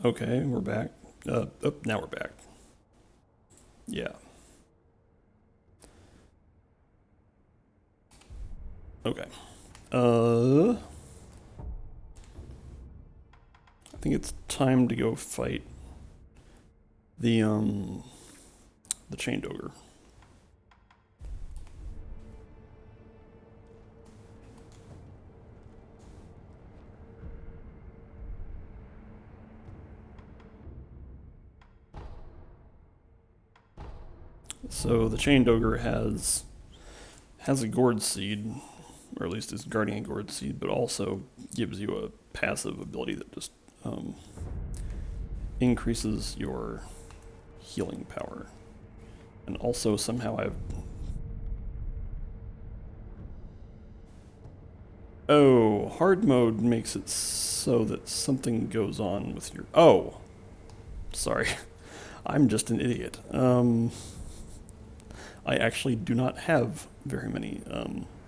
Okay, we're back. Oh, now we're back. Yeah. Okay. I think it's time to go fight the the chained ogre. So the chained ogre has a gourd seed, or at least is guarding a gourd seed, but also gives you a passive ability that just increases your healing power. And also somehow I've... Oh, hard mode makes it so that something goes on with your... Oh! Sorry. I'm just an idiot. I actually do not have very many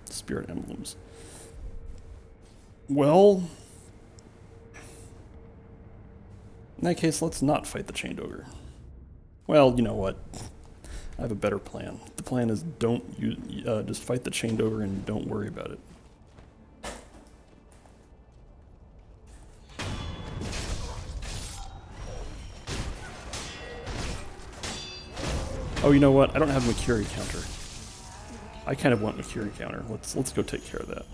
spirit emblems. Well, in that case, let's not fight the chained ogre. Well, you know what? I have a better plan. The plan is just fight the chained ogre and don't worry about it. Oh, you know what? I don't have a Makiri counter. I kind of want Makiri counter. Let's go take care of that.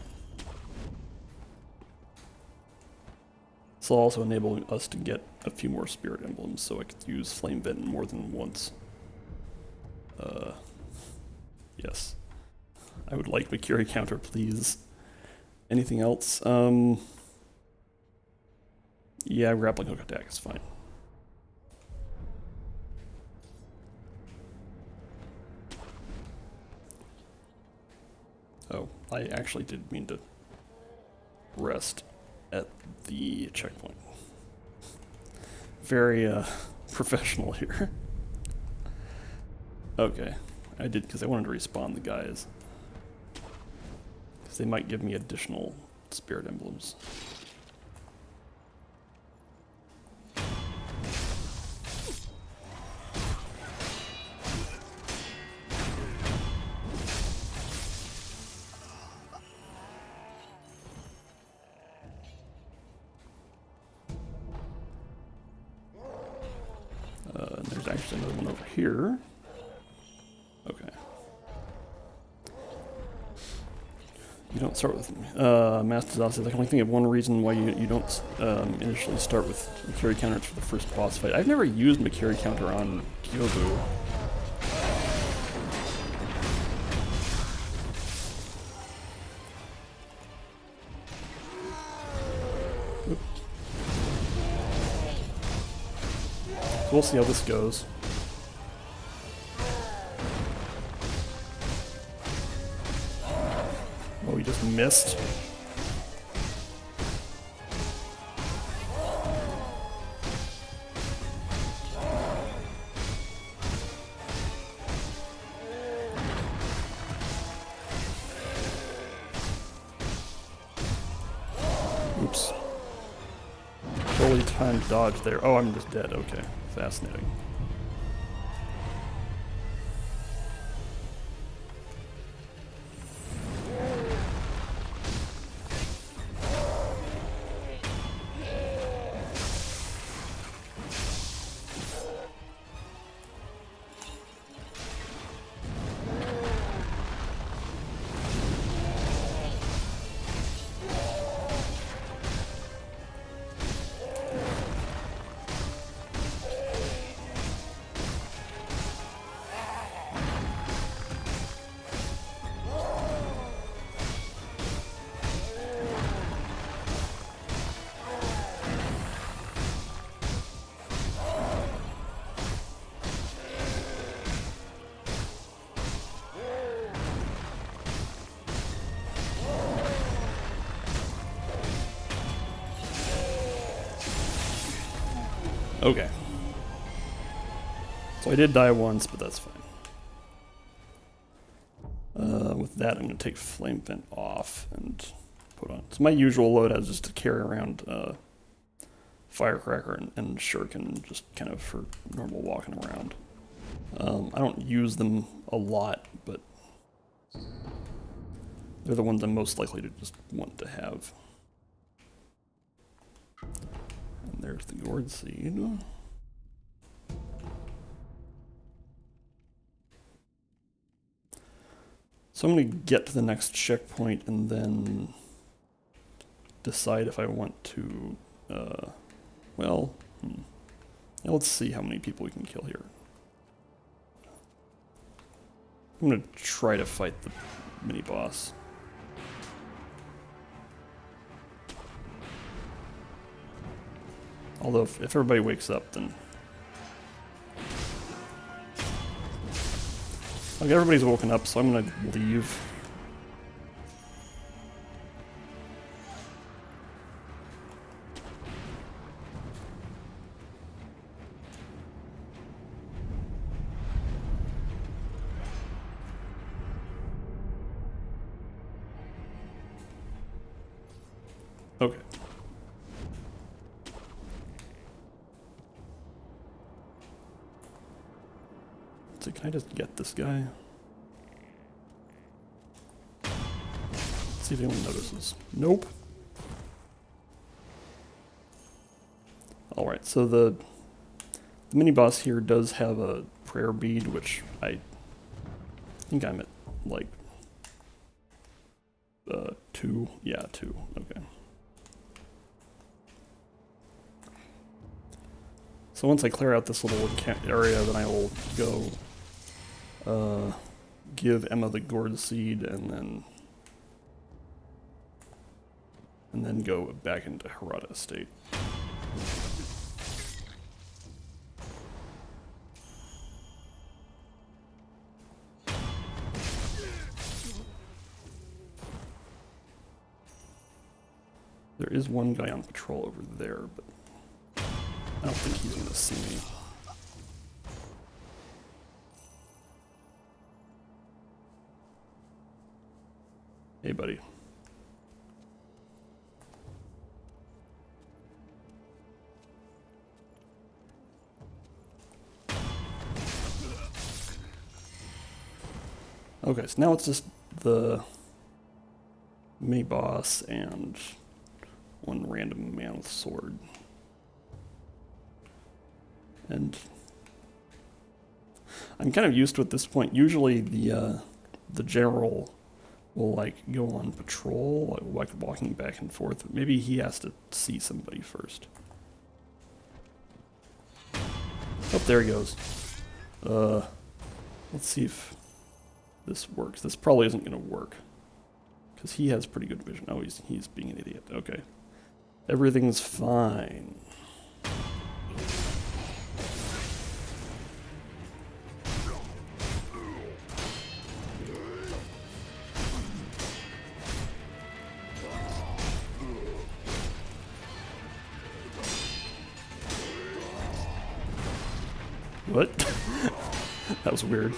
This will also enable us to get a few more spirit emblems, so I could use Flame Vent more than once. Yes. I would like Makiri counter, please. Anything else? Yeah, grappling hook attack is fine. Oh, I actually did mean to rest at the checkpoint. Very professional here. Okay, I did because I wanted to respawn the guys. Because they might give me additional spirit emblems. There's actually another one over here. Okay. You don't start with Mass Disaster. I can only think of one reason why you don't initially start with Makiri counters for the first boss fight. I've never used Makiri counter on Kyobu. We'll see how this goes. Oh, he just missed. Oops. Fully timed dodge there. Oh, I'm just dead. Okay. Fascinating. Okay. So I did die once, but that's fine. With that, I'm going to take Flame Vent off and put on. So my usual loadout is just to carry around Firecracker and Shuriken just kind of for normal walking around. I don't use them a lot, but they're the ones I'm most likely to just want to have. And there's the gourd seed. So I'm going to get to the next checkpoint and then decide if I want to, well, let's see how many people we can kill here. I'm going to try to fight the mini-boss. Although if everybody wakes up, then... Okay, everybody's woken up, so I'm going to leave. Okay. So can I just get this guy? Let's see if anyone notices. Nope. Alright, so the mini-boss here does have a prayer bead, which I think I'm at, like, 2. Yeah, 2. Okay. So once I clear out this little area, then I will go give Emma the gourd seed and then go back into Harada Estate. There is one guy on patrol over there, but I don't think he's gonna see me. Hey, buddy. Okay, so now it's just the mini-boss and one random man with sword. And I'm kind of used to at this point. Usually the general will like go on patrol, like walking back and forth. Maybe he has to see somebody first. Oh, there he goes. Let's see if this works. This probably isn't going to work because he has pretty good vision. Oh, he's being an idiot. Okay, everything's fine. What? That was weird.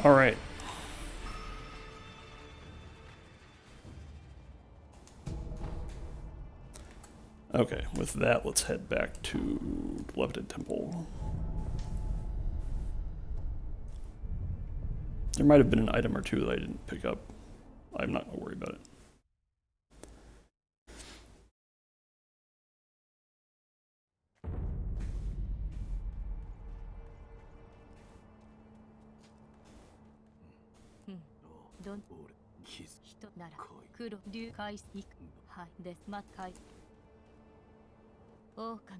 All right. Okay, with that, let's head back to Levited Temple. There might have been an item or two that I didn't pick up. I'm not going to worry about it. Okay.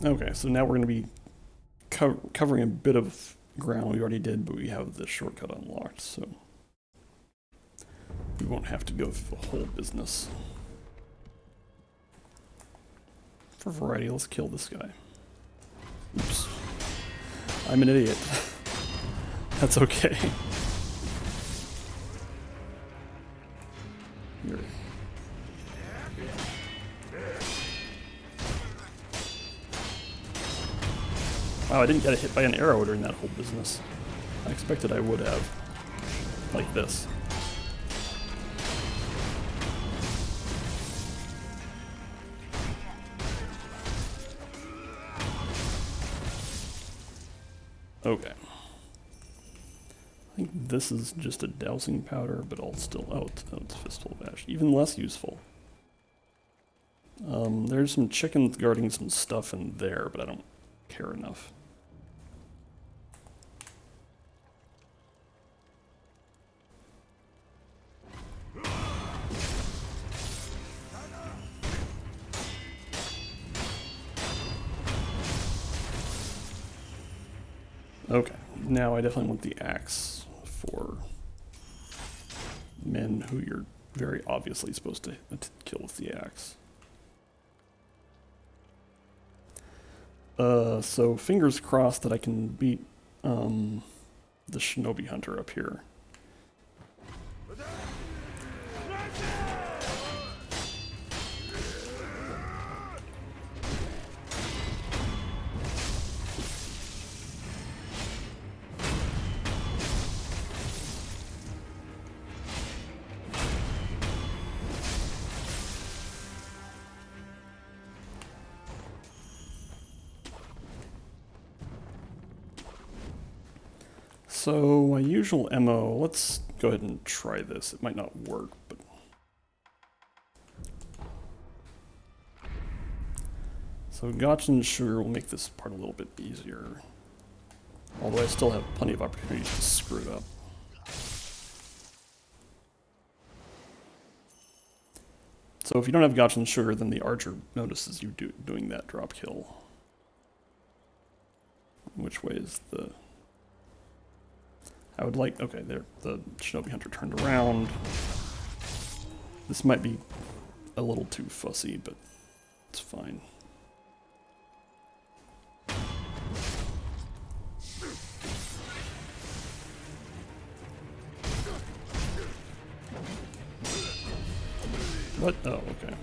Okay, so now we're going to be covering a bit of ground we already did, but we have the shortcut unlocked, so we won't have to go through the whole business. For variety, let's kill this guy. Oops. I'm an idiot. That's okay. Here. Wow, I didn't get hit by an arrow during that whole business. I expected I would have. Like this. Okay. I think this is just a dousing powder, but I'll still... Oh, it's Fistful of Ash. Even less useful. There's some chickens guarding some stuff in there, but I don't care enough. Okay, now I definitely want the axe for men who you're very obviously supposed to kill with the axe. So fingers crossed that I can beat the shinobi hunter up here. So my usual MO, let's go ahead and try this. It might not work, but... So Gotcha and Sugar will make this part a little bit easier. Although I still have plenty of opportunities to screw it up. So if you don't have Gotcha and Sugar, then the archer notices you doing that drop kill. Which way is the... I would like... Okay, there. The shinobi hunter turned around. This might be a little too fussy, but it's fine. What? Oh, okay.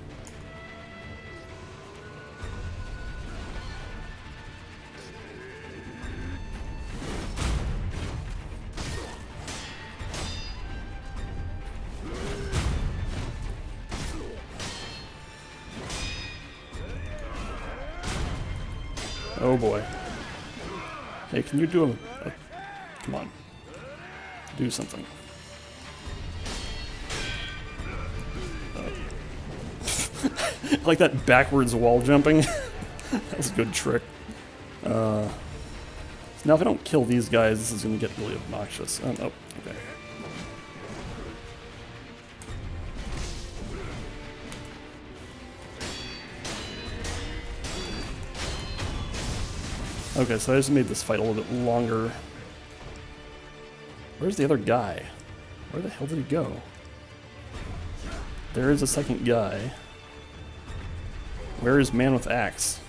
Oh boy. Hey, can you do a... Come on. Do something. I like that backwards wall jumping. That was a good trick. So now if I don't kill these guys, this is going to get really obnoxious. Oh, okay. Okay, so I just made this fight a little bit longer. Where's the other guy? Where the hell did he go? There is a second guy. Where is Man with Axe?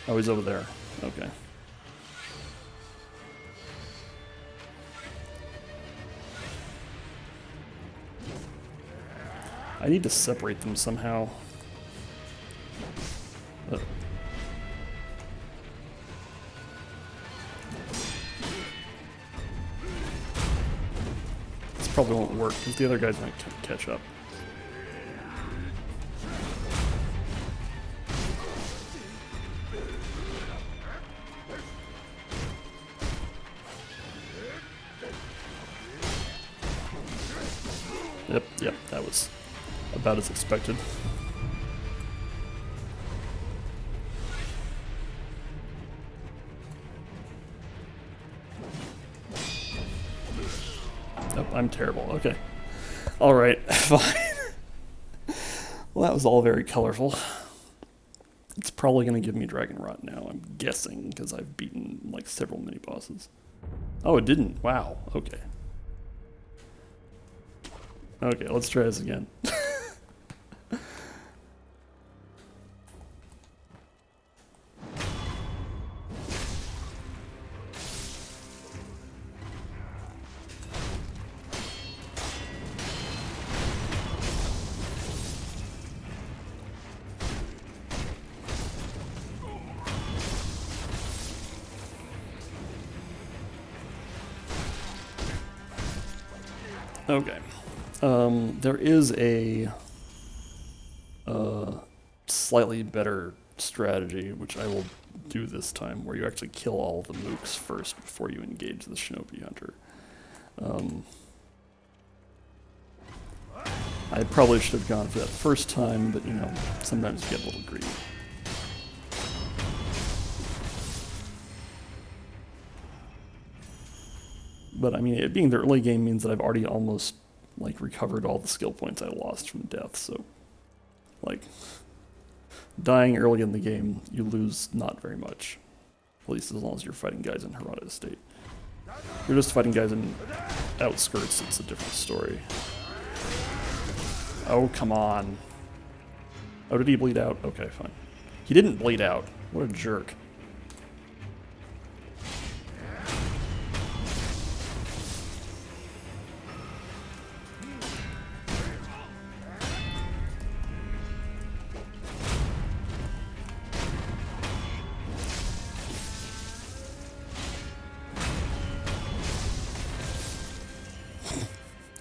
Oh, he's over there. Okay. I need to separate them somehow. This probably won't work because the other guys might catch up. Yep, that was about as expected. I'm terrible. Okay. Alright, fine. Well, that was all very colorful. It's probably going to give me Dragon Rot now, I'm guessing, because I've beaten like several mini-bosses. Oh, it didn't. Wow. Okay. Okay, let's try this again. Okay. There is a slightly better strategy, which I will do this time, where you actually kill all the mooks first before you engage the Shinobi Hunter. I probably should have gone for that first time, but you know, sometimes you get a little greedy. But I mean, it being the early game means that I've already almost like recovered all the skill points I lost from death, so like dying early in the game, you lose not very much. At least as long as you're fighting guys in Harada Estate. If you're just fighting guys in outskirts, it's a different story. Oh, come on. Oh, did he bleed out? Okay, fine. He didn't bleed out. What a jerk.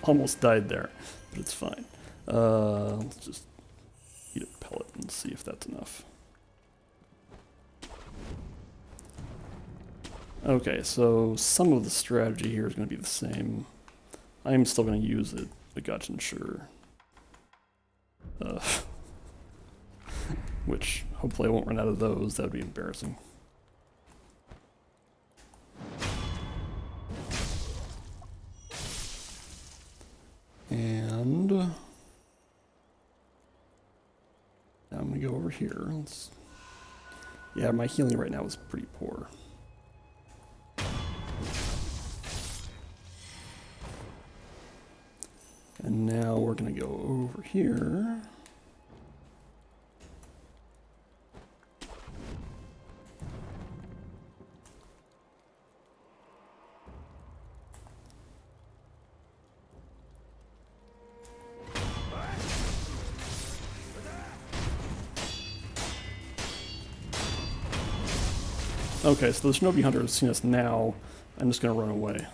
Almost died there, but it's fine. Let's just eat a pellet and see if that's enough. Okay, so some of the strategy here is going to be the same. I'm still going to use it, the Gachin Sure. Which, hopefully I won't run out of those, that would be embarrassing. And now I'm going to go over here. Yeah, my healing right now is pretty poor. And now we're going to go over here. Okay, so the Shinobi Hunter has seen us now. I'm just going to run away.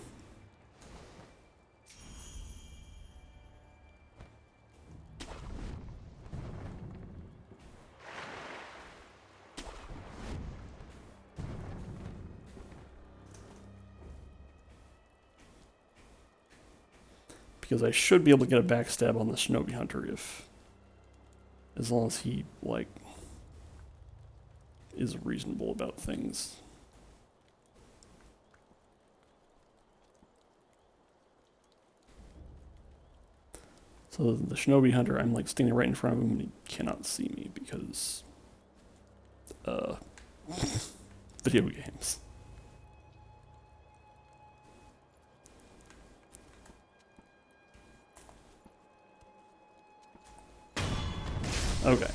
Because I should be able to get a backstab on the Shinobi Hunter as long as he, like, is reasonable about things. So the Shinobi Hunter, I'm like standing right in front of him and he cannot see me because video games. Okay.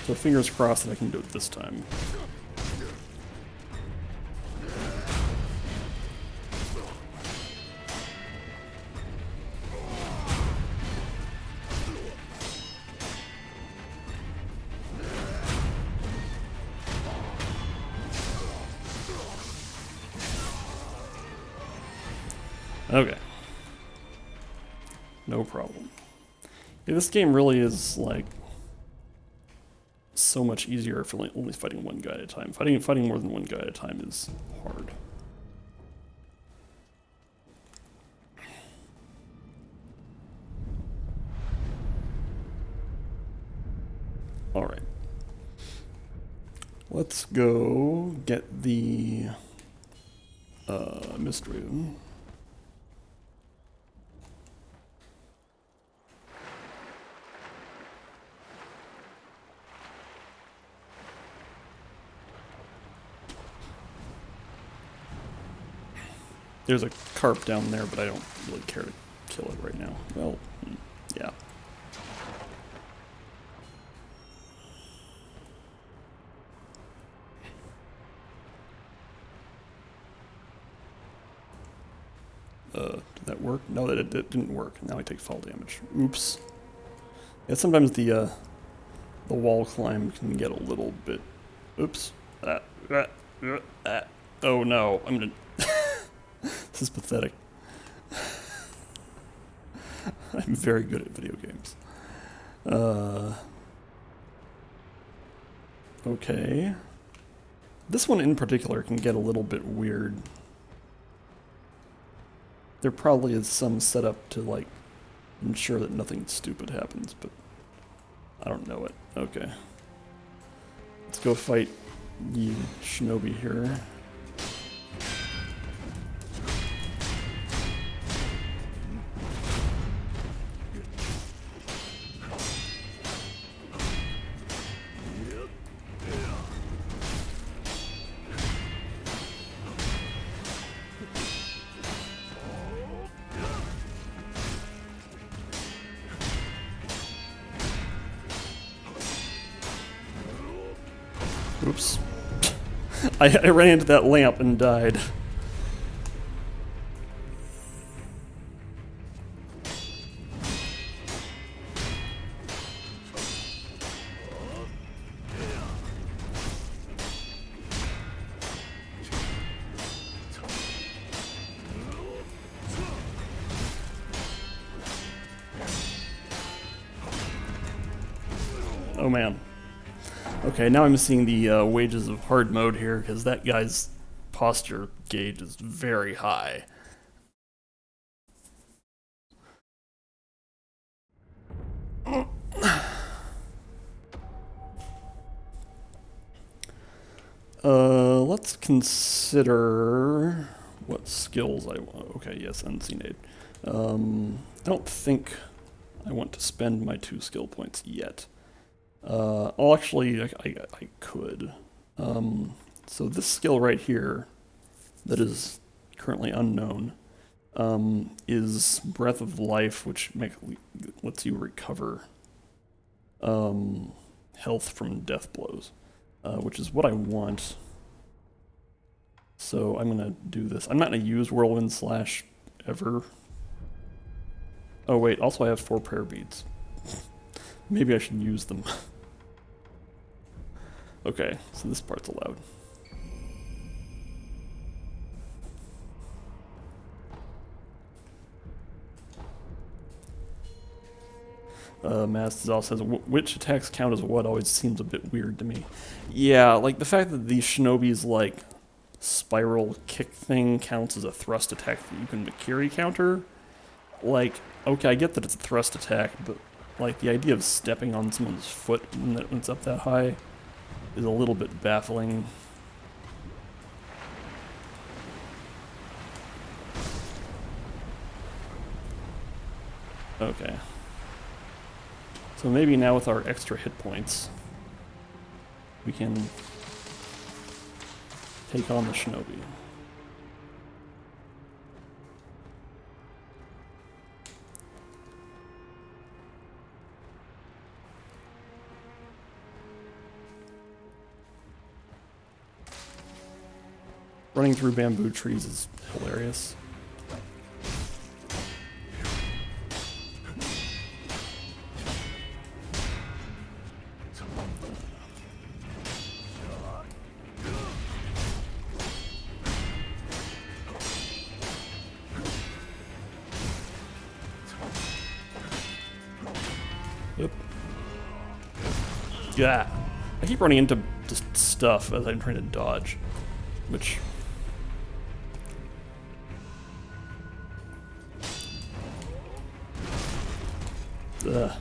So fingers crossed that I can do it this time. Okay. No problem. Yeah, this game really is like so much easier for like only fighting one guy at a time. Fighting more than one guy at a time is hard. All right. Let's go get the Mist Rune. There's a carp down there, but I don't really care to kill it right now. Well, yeah. Did that work? No, that didn't work. Now I take fall damage. Oops. Yeah, sometimes the wall climb can get a little bit... Oops. Oh no, I'm gonna... This is pathetic. I'm very good at video games. Okay. This one in particular can get a little bit weird. There probably is some setup to, like, ensure that nothing stupid happens, but I don't know it. Okay. Let's go fight the shinobi here. Oops. I ran into that lamp and died. Oh man. Okay, now I'm seeing the wages of hard mode here, because that guy's posture gauge is very high. Let's consider what skills I want. Okay, yes, Unseen Aid. I don't think I want to spend my 2 skill points yet. I'll actually, I could. So this skill right here, that is currently unknown, is Breath of Life, which lets you recover health from death blows, which is what I want. So I'm gonna do this. I'm not gonna use Whirlwind Slash ever. Oh wait, also I have 4 prayer beads. Maybe I should use them. Okay, so this part's allowed. Mastazal says, which attacks count as what always seems a bit weird to me. Yeah, like the fact that the shinobi's like spiral kick thing counts as a thrust attack that you can Makiri counter. Like, okay, I get that it's a thrust attack, but like the idea of stepping on someone's foot when it's up that high is a little bit baffling. Okay. So maybe now with our extra hit points, we can take on the shinobi. Running through bamboo trees is hilarious. Yep. Yeah. I keep running into just stuff as I'm trying to dodge, which... Ugh.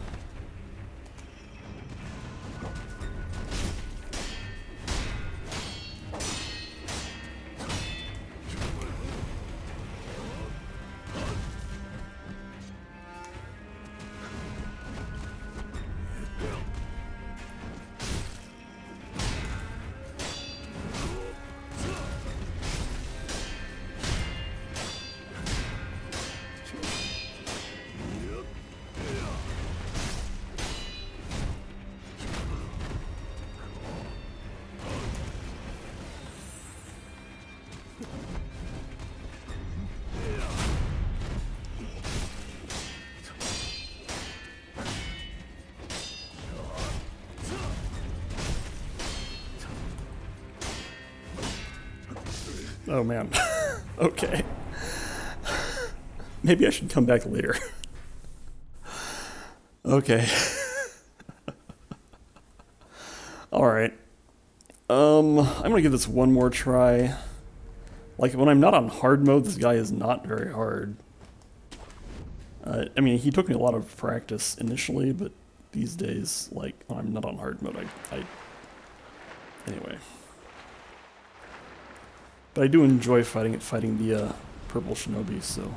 Oh man. Okay. Maybe I should come back later. Okay. Alright. I'm gonna give this one more try. Like, when I'm not on hard mode, this guy is not very hard. I mean, he took me a lot of practice initially, but these days, like, when I'm not on hard mode, anyway. But I do enjoy fighting the purple shinobi, so...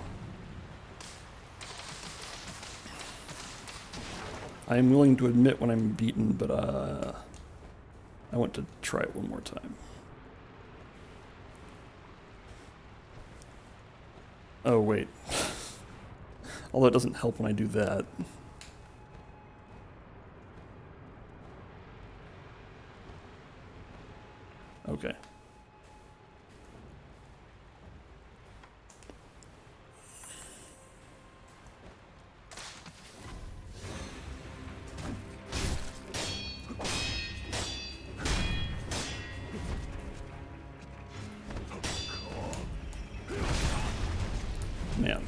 I am willing to admit when I'm beaten, but I want to try it one more time. Oh, wait. Although it doesn't help when I do that. Okay. Man.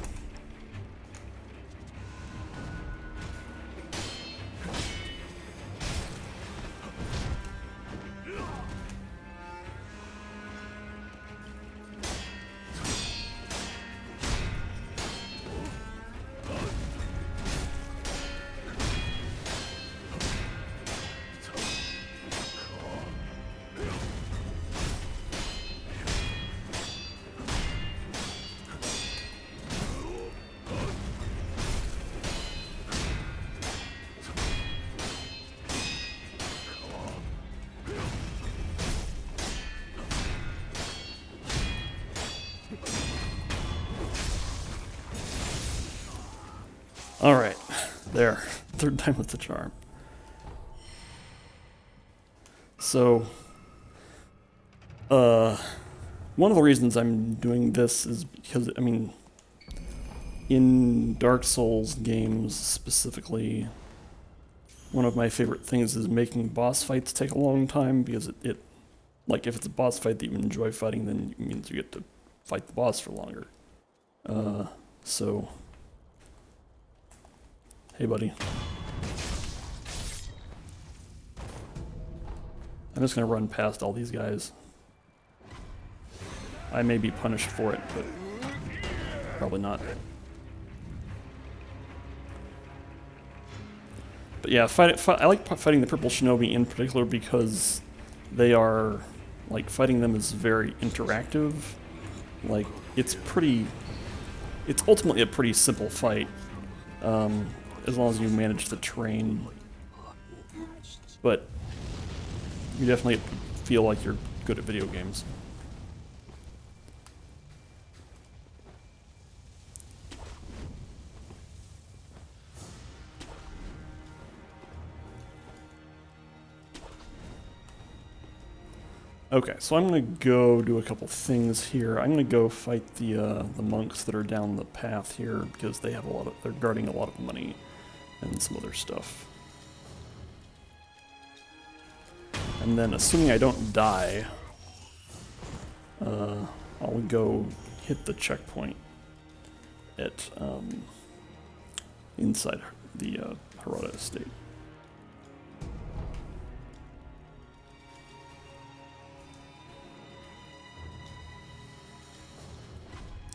Alright, there. Third time with the charm. So, one of the reasons I'm doing this is because, I mean, in Dark Souls games specifically, one of my favorite things is making boss fights take a long time, because it like, if it's a boss fight that you enjoy fighting, then it means you get to fight the boss for longer. So... Hey, buddy. I'm just gonna run past all these guys. I may be punished for it, but probably not. But yeah, I like fighting the purple shinobi in particular because they are, like, fighting them is very interactive. Like, it's ultimately a pretty simple fight. As long as you manage to train. But you definitely feel like you're good at video games. Okay, so I'm gonna go do a couple things here. I'm gonna go fight the monks that are down the path here because they have they're guarding a lot of money and some other stuff. And then, assuming I don't die, I'll go hit the checkpoint at inside the Harada estate.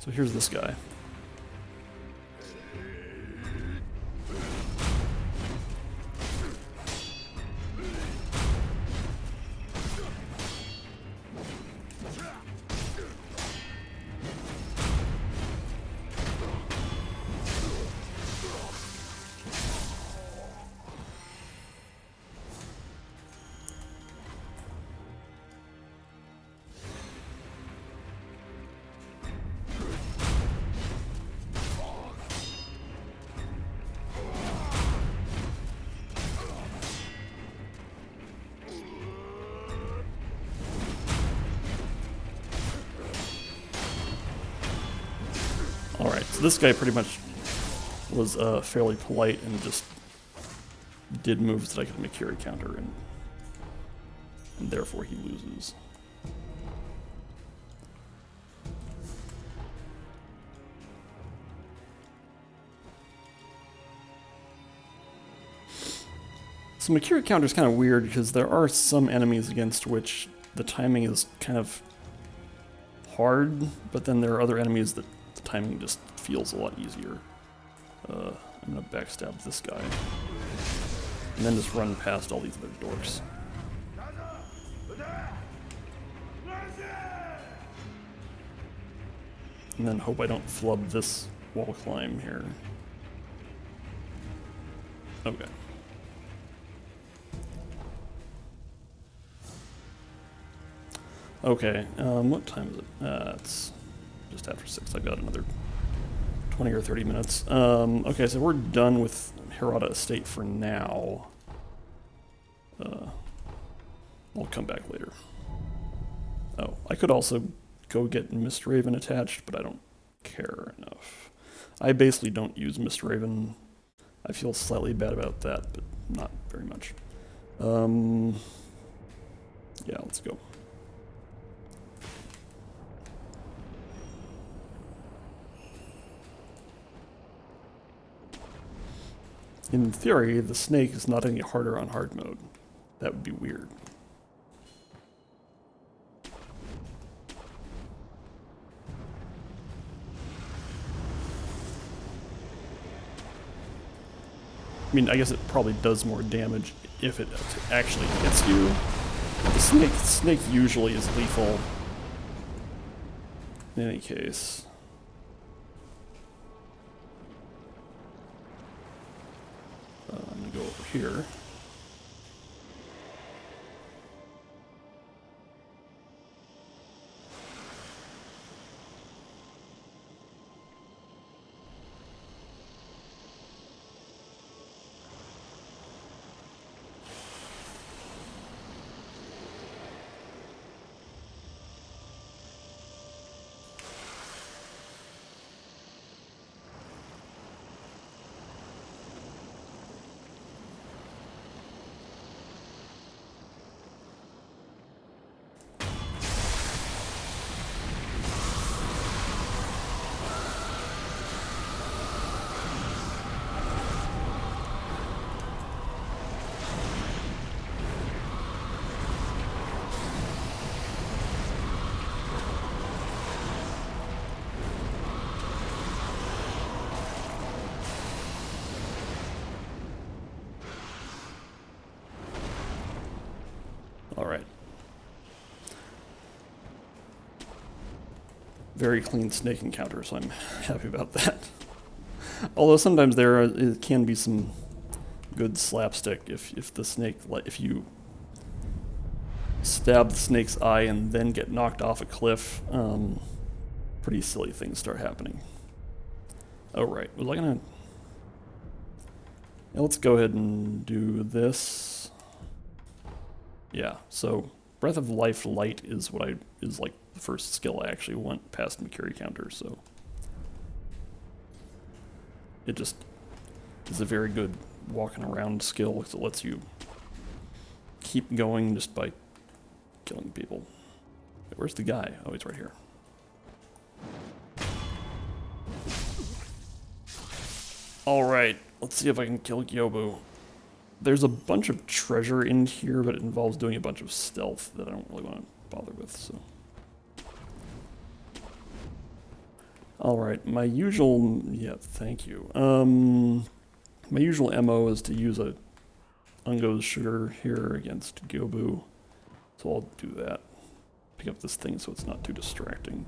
So here's this guy. Alright, so this guy pretty much was fairly polite and just did moves that I could make Makiri counter, and therefore he loses. So Makiri counter is kind of weird because there are some enemies against which the timing is kind of hard, but then there are other enemies that the timing just feels a lot easier. I'm gonna backstab this guy. And then just run past all these other dorks. And then hope I don't flub this wall climb here. Okay. Okay, what time is it? It's just after 6. I've got another 20 or 30 minutes. Okay, so we're done with Hirata Estate for now. I'll come back later. Oh, I could also go get Mist Raven attached, but I don't care enough. I basically don't use Mist Raven. I feel slightly bad about that, but not very much. Yeah, let's go. In theory, the snake is not any harder on hard mode. That would be weird. I mean, I guess it probably does more damage if it actually hits you. The snake usually is lethal. In any case. I'm gonna go over here. Alright. Very clean snake encounter, so I'm happy about that. Although sometimes it can be some good slapstick if the snake, if you stab the snake's eye and then get knocked off a cliff, pretty silly things start happening. Oh right, was I gonna... Yeah, let's go ahead and do this. Yeah, so Breath of Life Light is what is like the first skill I actually went past Makiri counter, so it just is a very good walking around skill because it lets you keep going just by killing people. Where's the guy? Oh, he's right here. Alright, let's see if I can kill Gyobu. There's a bunch of treasure in here, but it involves doing a bunch of stealth that I don't really want to bother with, so. Alright, my usual... yeah, thank you. My usual MO is to use a Ungo's Sugar here against Gyobu, so I'll do that. Pick up this thing so it's not too distracting.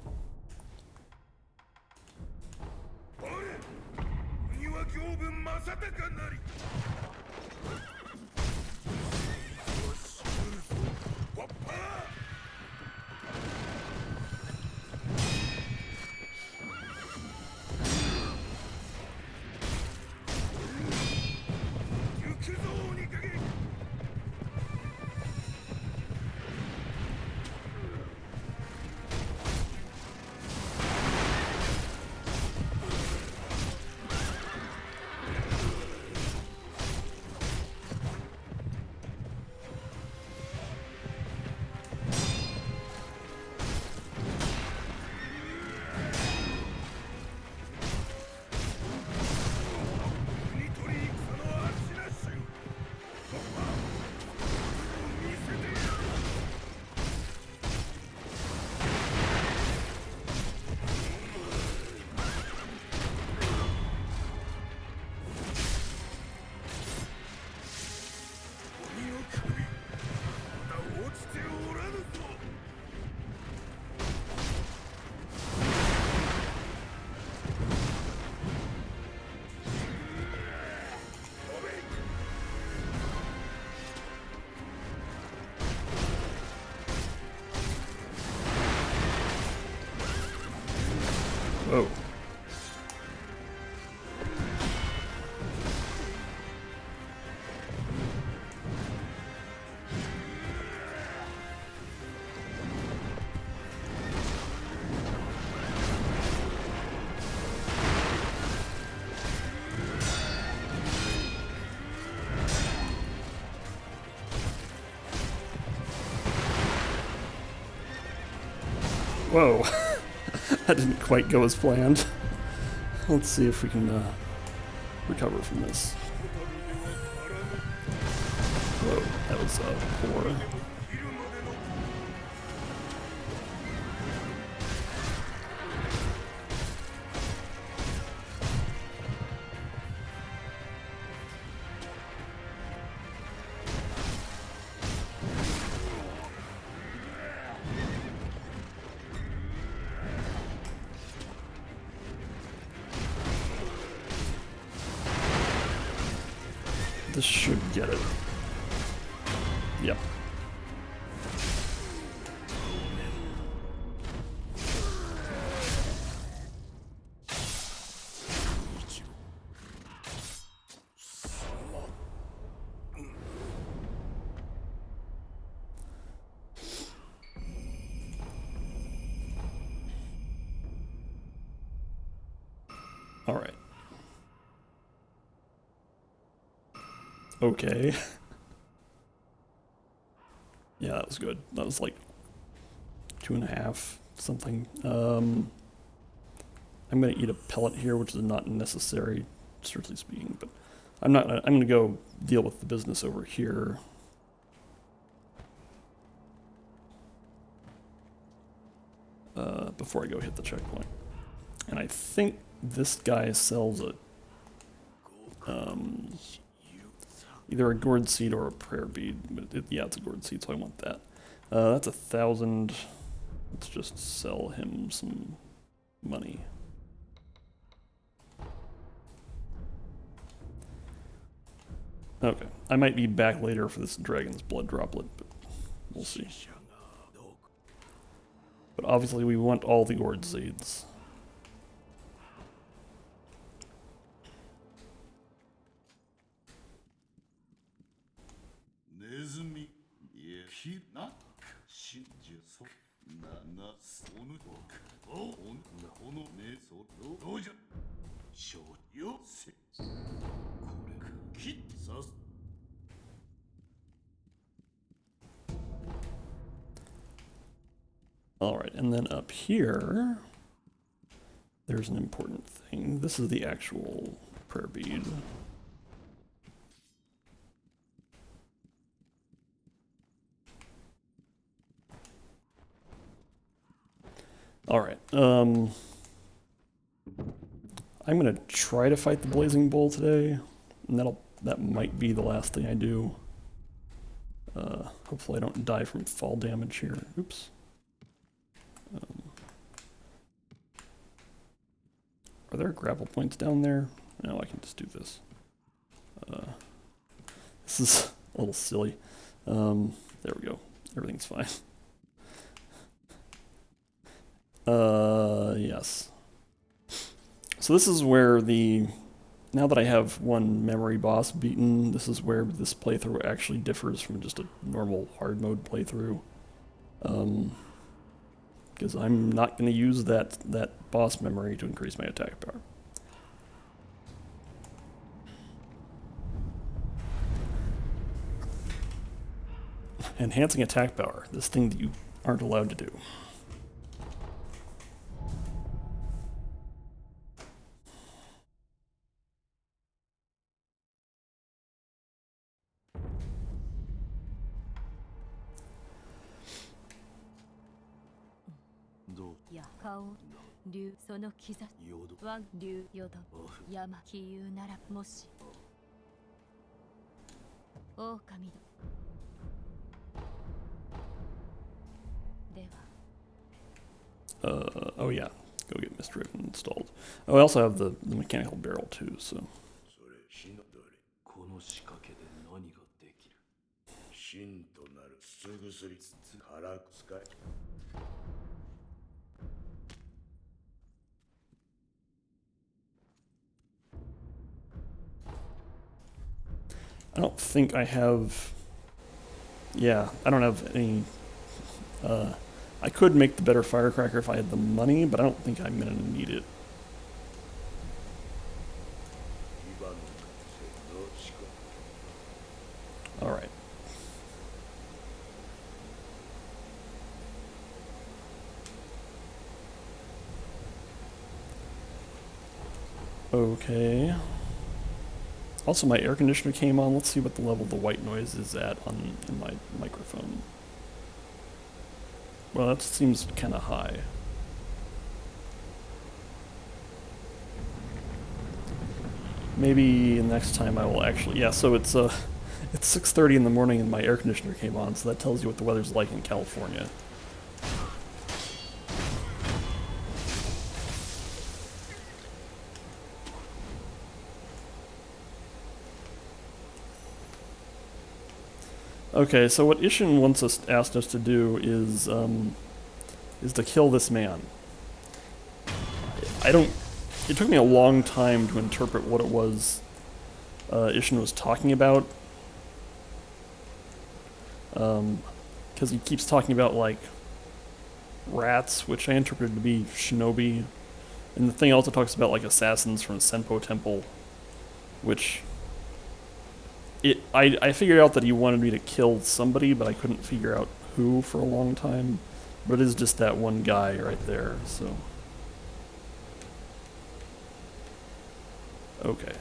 Oh. Whoa. That didn't quite go as planned. Let's see if we can recover from this. Whoa, that was poor. This should get it. Yep. All right. Okay. Yeah, that was good. That was like 2.5 something. I'm gonna eat a pellet here, which is not necessary, strictly speaking, but I'm not. I'm gonna go deal with the business over here. Before I go hit the checkpoint. And I think this guy sells a either a gourd seed or a prayer bead. But yeah, it's a gourd seed, so I want that. That's 1,000. Let's just sell him some money. Okay, I might be back later for this dragon's blood droplet, but we'll see. But obviously we want all the gourd seeds. Alright, and then up here, there's an important thing. This is the actual prayer bead. Alright, I'm gonna try to fight the Blazing Bull today, and that might be the last thing I do. Hopefully I don't die from fall damage here. Oops. Are there grapple points down there? No, I can just do this. This is a little silly. There we go. Everything's fine. Yes. So this is where now that I have one memory boss beaten, this is where this playthrough actually differs from just a normal hard mode playthrough. Because I'm not going to use that boss memory to increase my attack power. Enhancing attack power, this thing that you aren't allowed to do. Oh yeah, go get Misdriven installed. Oh, I also have the mechanical barrel too, so. I don't think I have... Yeah, I don't have any... I could make the better firecracker if I had the money, but I don't think I'm going to need it. Alright. Okay. Also, my air conditioner came on. Let's see what the level of the white noise is at in my microphone. Well, that seems kind of high. Maybe next time I will actually... Yeah, so it's 6:30 in the morning and my air conditioner came on, so that tells you what the weather's like in California. Okay, so what Ishin wants us asked us to do is to kill this man. I don't... It took me a long time to interpret what it was Ishin was talking about. Because he keeps talking about, like, rats, which I interpreted to be shinobi. And the thing also talks about, like, assassins from Senpo Temple, which... I figured out that he wanted me to kill somebody, but I couldn't figure out who for a long time. But it is just that one guy right there, so... Okay.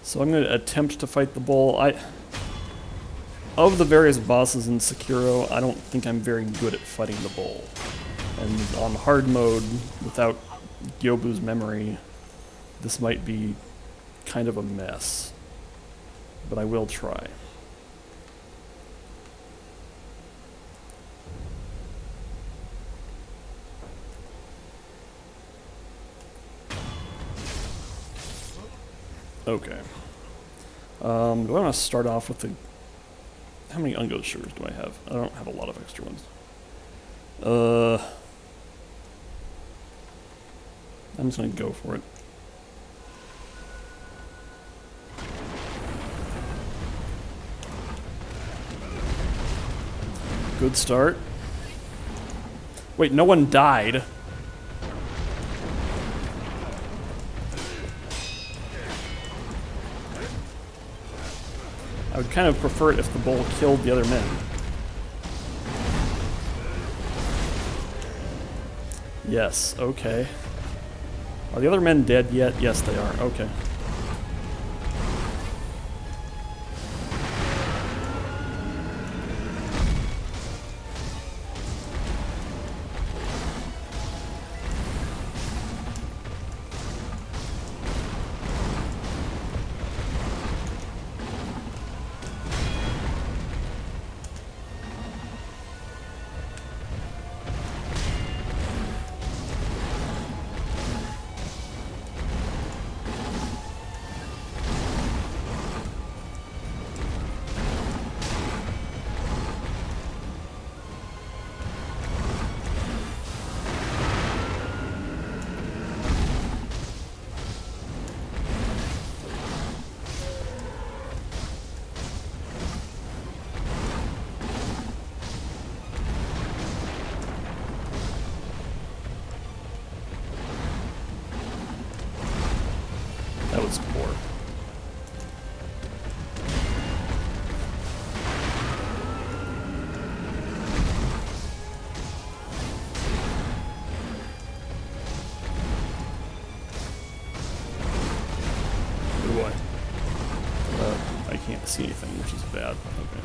So I'm going to attempt to fight the bull. Of the various bosses in Sekiro, I don't think I'm very good at fighting the bull. And on hard mode, without Gyobu's memory, this might be kind of a mess. But I will try. Okay. Do I want to start off with the... How many Ungo sugars do I have? I don't have a lot of extra ones. I'm just going to go for it. Good start. Wait, no one died. I would kind of prefer it if the bull killed the other men. Yes, okay. Are the other men dead yet? Yes, they are. Okay. That was poor. Oh boy. I can't see anything, which is bad. Okay.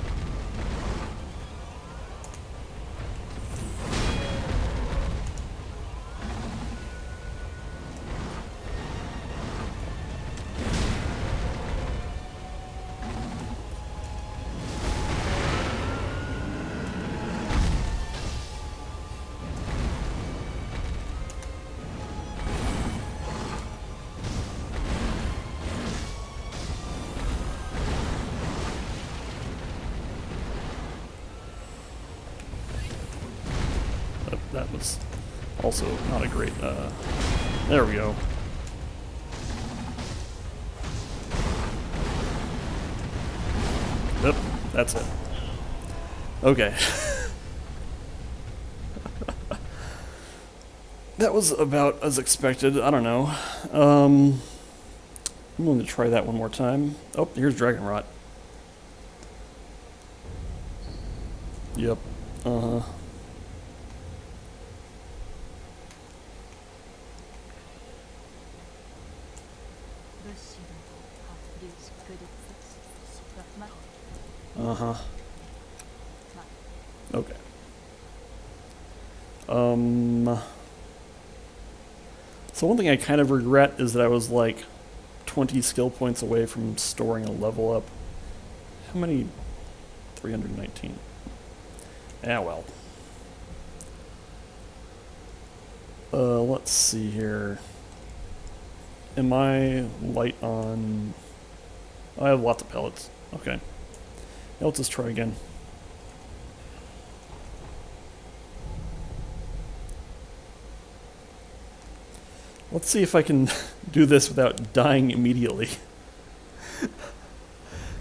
That was also not a great, there we go. Yep, that's it. Okay. That was about as expected. I don't know. I'm going to try that one more time. Oh, here's Dragon Rot. Yep. Uh-huh. Uh-huh. Okay. So one thing I kind of regret is that I was like 20 skill points away from storing a level up. How many? 319. Ah, well. Let's see here. Am I light on... I have lots of pellets. Okay. Yeah, let's just try again. Let's see if I can do this without dying immediately.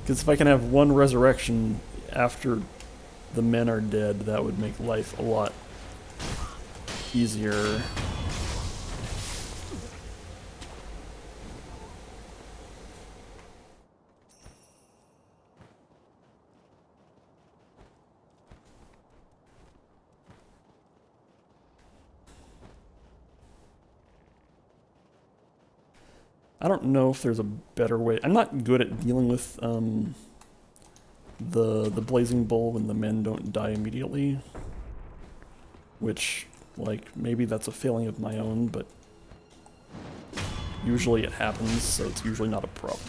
Because if I can have one resurrection after the men are dead, that would make life a lot easier. I don't know if there's a better way. I'm not good at dealing with the blazing bull when the men don't die immediately, which, like, maybe that's a failing of my own, but usually it happens, so it's usually not a problem.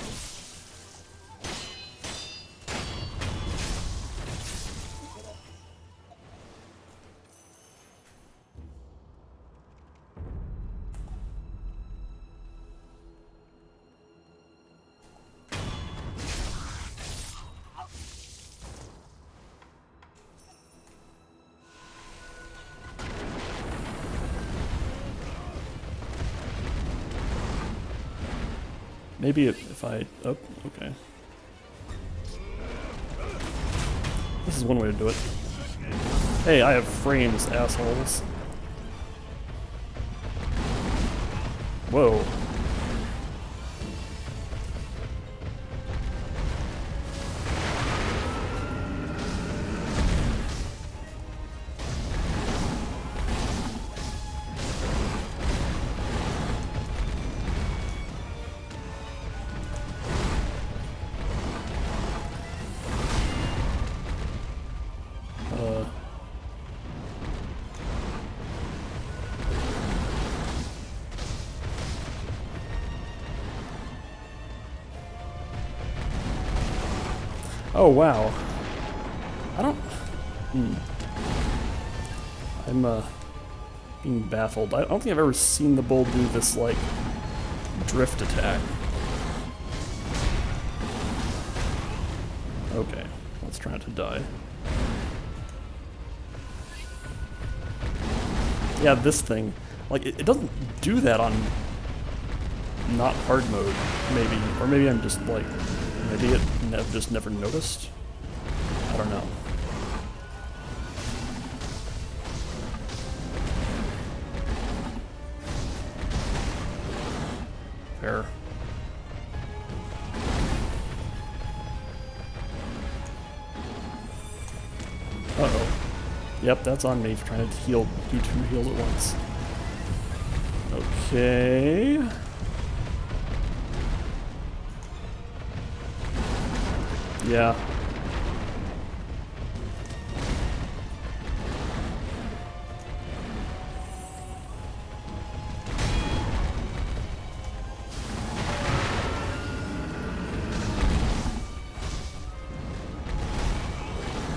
Maybe if I... Oh, okay. This is one way to do it. Hey, I have frames, assholes. Whoa. Oh, wow. I don't... I'm, being baffled. I don't think I've ever seen the bull do this, like, drift attack. Okay, let's try not to die. Yeah, this thing. Like, it doesn't do that on not hard mode, maybe. Or maybe I'm just, like, an idiot and I've just never noticed. I don't know. Fair. Uh-oh. Yep, that's on me for trying to heal, do 2 heals at once. Okay. Yeah.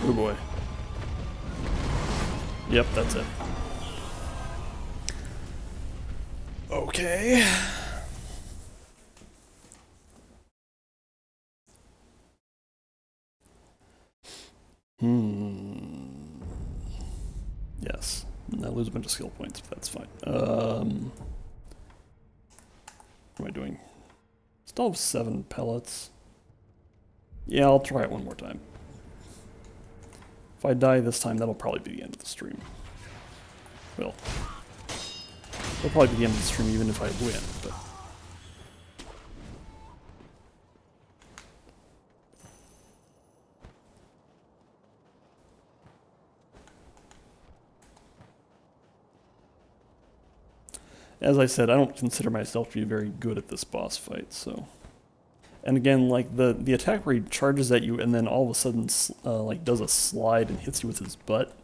Oh boy. Yep, that's it. Okay. Yes. And I lose a bunch of skill points, but that's fine. What am I doing? Still have 7 pellets. Yeah, I'll try it one more time. If I die this time, that'll probably be the end of the stream. Well, it'll probably be the end of the stream even if I win, but... As I said, I don't consider myself to be very good at this boss fight, so... And again, like, the attack where he charges at you and then all of a sudden, like, does a slide and hits you with his butt,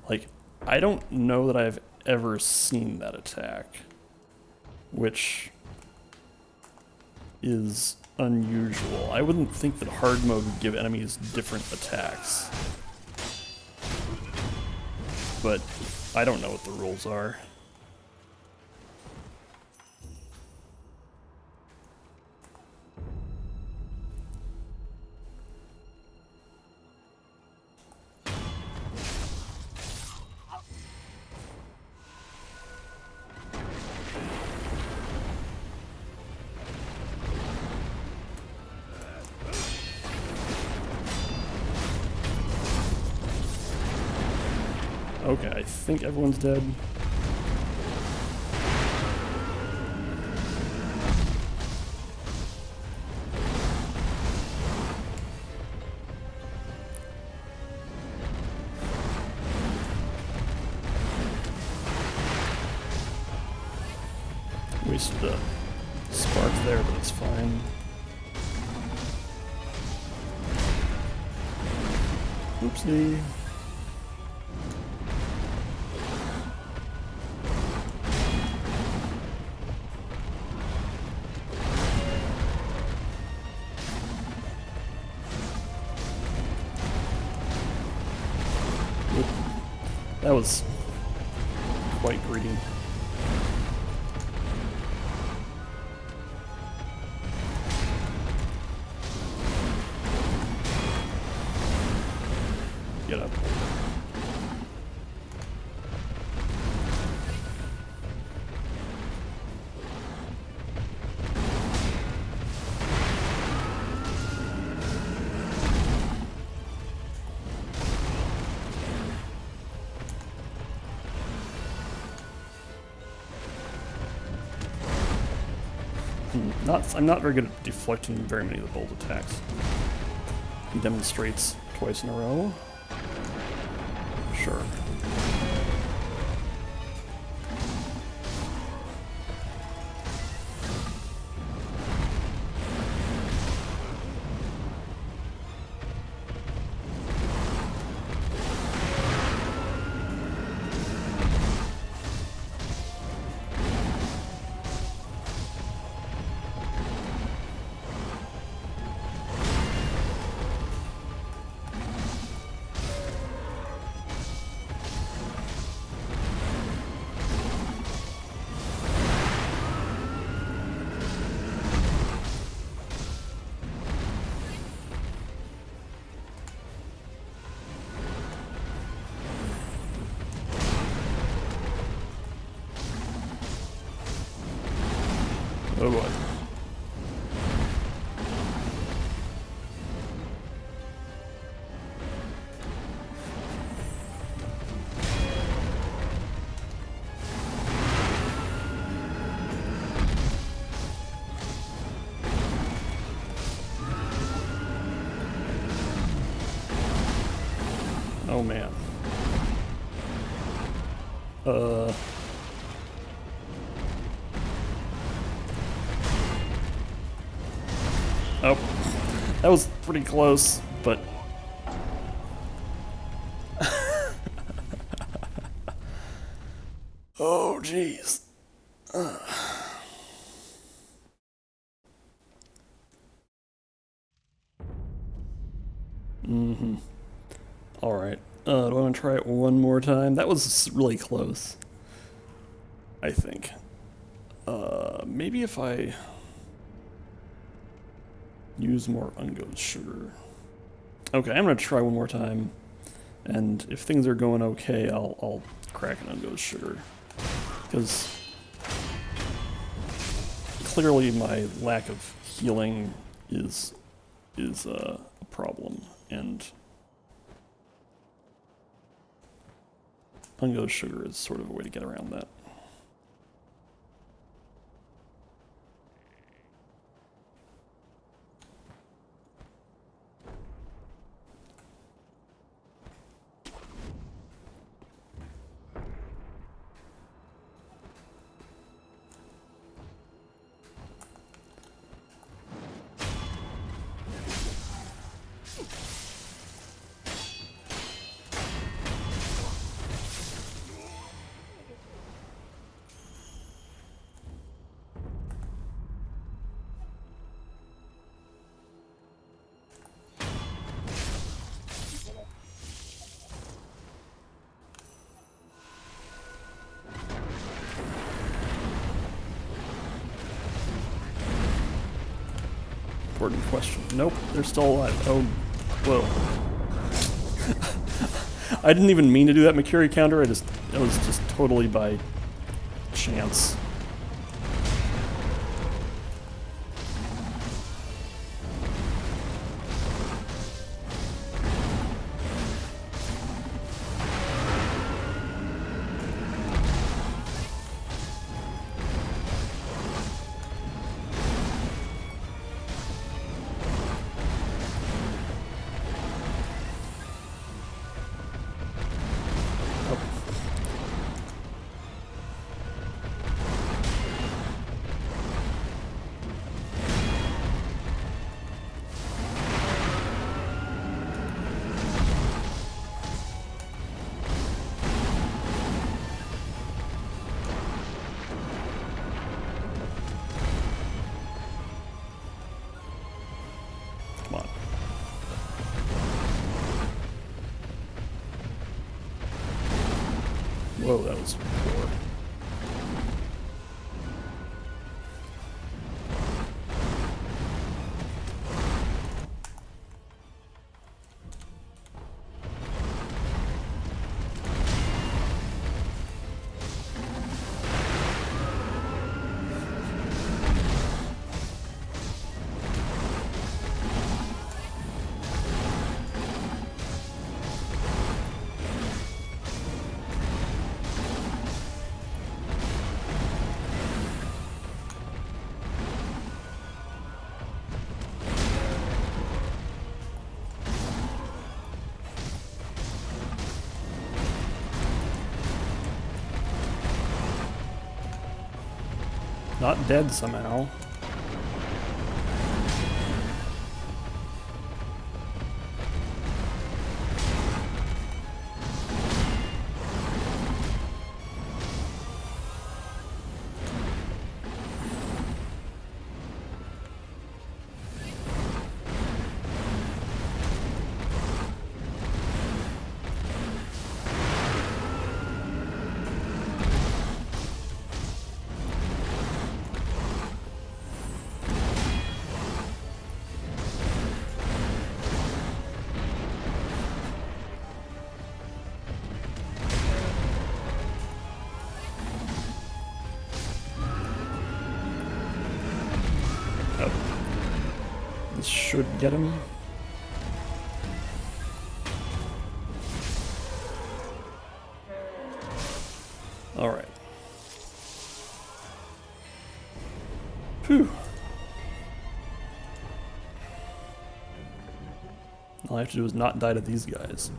like, I don't know that I've ever seen that attack, which is unusual. I wouldn't think that hard mode would give enemies different attacks, but I don't know what the rules are. Okay, I think everyone's dead. Wasted a spark there, but it's fine. Oopsie. That was quite greedy. Get up. I'm not very good at deflecting very many of the bolt attacks. He demonstrates twice in a row. Sure. Oh boy. Oh man. Oh, that was pretty close, but... Oh, jeez. Mm-hmm. Alright. Do I want to try it one more time? That was really close, I think. Maybe if I use more ungose sugar. Okay, I'm gonna try one more time, and if things are going okay, I'll crack an ungose sugar, because clearly my lack of healing is is a problem, and ungose sugar is sort of a way to get around that. Important question. Nope, they're still alive. Oh, whoa. I didn't even mean to do that Makiri counter, it was just totally by chance. Come on. Whoa, that was poor. Not dead somehow. This should get him. All right. Phew. All I have to do is not die to these guys.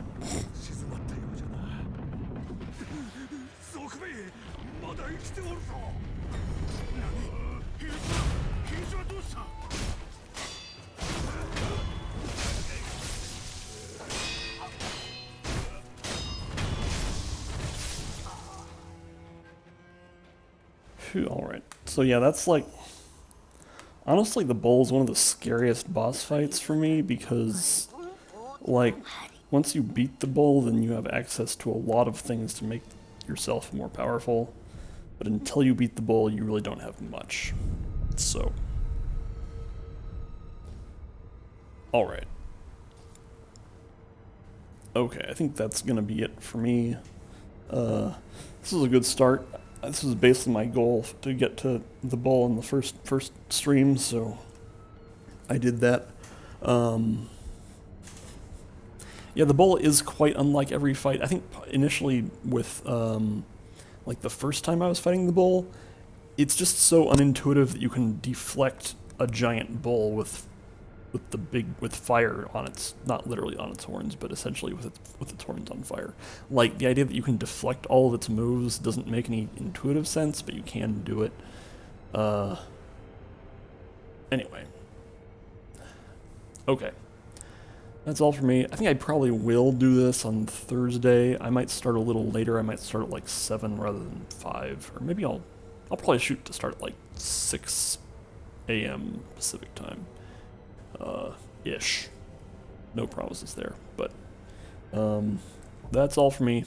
Alright, so yeah, that's like, honestly the bowl is one of the scariest boss fights for me because, like, once you beat the bowl then you have access to a lot of things to make yourself more powerful, but until you beat the bowl you really don't have much, so. Alright. Okay, I think that's gonna be it for me. This is a good start. This was basically my goal to get to the bowl in the first stream, so I did that. Yeah, the bull is quite unlike every fight. I think initially with like the first time I was fighting the bull, it's just so unintuitive that you can deflect a giant bull with with fire on its, not literally on its horns, but essentially with its horns on fire. Like the idea that you can deflect all of its moves doesn't make any intuitive sense, but you can do it. Anyway. Okay. That's all for me. I think I probably will do this on Thursday. I might start a little later. I might start at like 7 rather than 5. Or maybe I'll probably shoot to start at like 6 a.m. Pacific time. Ish. No promises there. But that's all for me.